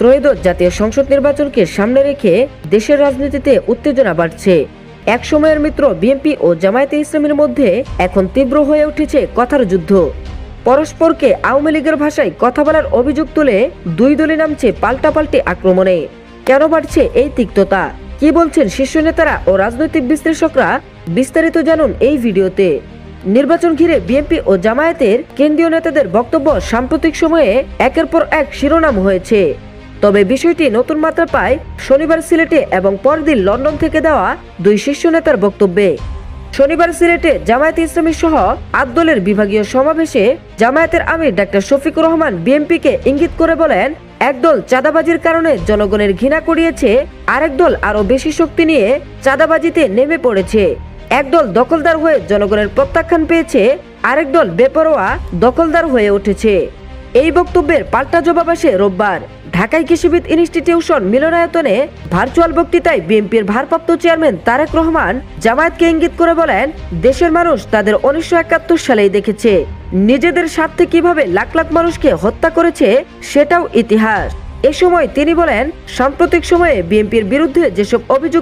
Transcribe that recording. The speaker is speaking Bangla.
ত্রয়োদশ জাতীয় সংসদ নির্বাচনকে সামনে রেখে দেশের রাজনীতিতে উত্তেজনা বাড়ছে। এক সময়ের মিত্র বিএনপি ও জামায়াতে ইসলামীর মধ্যে এখন তীব্র হয়ে উঠেছে কথার যুদ্ধ। পরস্পরকে আওয়ামী লীগের ভাষায় কথা বলার অভিযোগ তুলে দুই দলই নামছে পাল্টাপাল্টি আক্রমণে। কেন বাড়ছে এই তিক্ততা, কি বলছেন শীর্ষ নেতারা ও রাজনৈতিক বিশ্লেষকরা, বিস্তারিত জানুন এই ভিডিওতে। নির্বাচন ঘিরে বিএনপি ও জামায়াতের কেন্দ্রীয় নেতাদের বক্তব্য সাম্প্রতিক সময়ে একের পর এক শিরোনাম হয়েছে। তবে বিষয়টি নতুন মাত্রা পায় শনিবার সিলেটে এবং পরদিন লন্ডন থেকে দেওয়া দুই শীর্ষ নেতার বক্তব্যে। শনিবার সিলেটে জামায়াতে ইসলামী সহ ৮ দলের বিভাগীয় সমাবেশে জামায়াতের আমির ডাক্তার শফিকুর রহমান বিএনপিকে ইঙ্গিত করে বলেন, একদল চাঁদাবাজির কারণে জনগণের ঘৃণা করিয়েছে, আরেক দল আরো বেশি শক্তি নিয়ে চাঁদাবাজিতে নেমে পড়েছে। একদল দখলদার হয়ে জনগণের প্রত্যাখ্যান পেয়েছে, আরেক দল বেপরোয়া দখলদার হয়ে উঠেছে। এই বক্তব্যের পাল্টা জবাব আসে রোববার ঢাকায় কৃষিবিদ ইনস্টিটিউশন মিলনায়তনে ভার্চুয়াল বক্তৃতায় বিএনপির ভারপ্রাপ্ত চেয়ারম্যান তারেক রহমান জামায়াতকে ইঙ্গিত করে বলেন, দেশের মানুষ তাদের 1971 সালেই দেখেছে নিজেদের স্বার্থে কিভাবে লাখ লাখ মানুষকে হত্যা করেছে, সেটাও ইতিহাস। এ সময় তিনি বলেন, সাম্প্রতিক সময়ে বিএনপির বিরুদ্ধে যেসব অভিযোগ